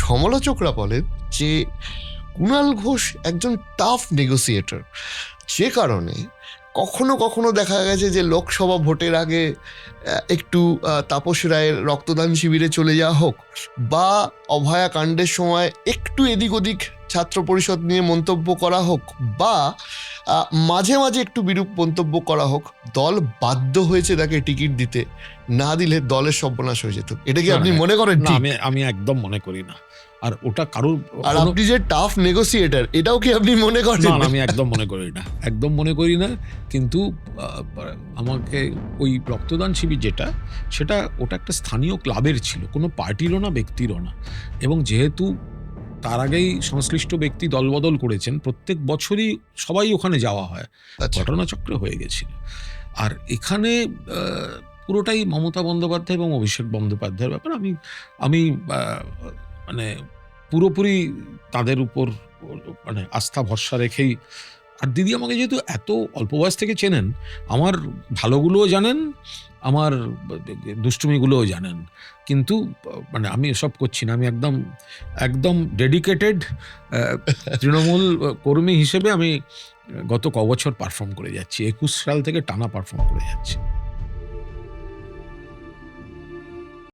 সমালোচকরা বলেন যে কুণাল ঘোষ একজন টাফ নেগোসিয়েটর, যে কারণে কখনো কখনো দেখা গেছে যে লোকসভা ভোটের আগে একটু তাপস রায়ের রক্তদান শিবিরে চলে যাওয়া হোক, বা অভয়া কাণ্ডের সময় একটু এদিক ওদিক ছাত্র পরিষদ নিয়ে মন্তব্য করা হোক, বা মাঝে মাঝে একটু বিরূপ মন্তব্য করা হোক, দল বাধ্য হয়েছে তাকে টিকিট দিতে, না দিলে দলের সর্বনাশ হয়ে যেত। এটা কি আপনি মনে করেন? না, আমি একদম মনে করি না। আর ওটা কারোর, আর আপনি যে টাফ নেগোসিয়েটর, এটাও কি আপনি মনে করেন? না, আমি একদম মনে করি না, একদম মনে করি না। কিন্তু আমাকে ওই রক্তদান শিবির সেটা ওটা একটা স্থানীয় ক্লাবের ছিল, কোনো পার্টিরও না, ব্যক্তিরও না। এবং যেহেতু তার আগেই সংশ্লিষ্ট ব্যক্তি দলবদল করেছেন, প্রত্যেক বছরই সবাই ওখানে যাওয়া হয়, ঘটনাচক্রে হয়ে গেছিল। আর এখানে পুরোটাই মমতা বন্দ্যোপাধ্যায় এবং অভিষেক বন্দ্যোপাধ্যায়ের ব্যাপার। আমি মানে পুরোপুরি তাদের উপর মানে আস্থা ভরসা রেখেই। আর দিদি আমাকে যেহেতু এত অল্প বয়স থেকে চেনেন, আমার ভালোগুলোও জানেন, আমার দুষ্টুমিগুলোও জানেন, কিন্তু মানে আমি এসব করছি না। আমি একদম ডেডিকেটেড তৃণমূল কর্মী হিসেবে আমি গত কবছর পারফর্ম করে যাচ্ছি, 21 সাল থেকে টানা পারফর্ম করে যাচ্ছি।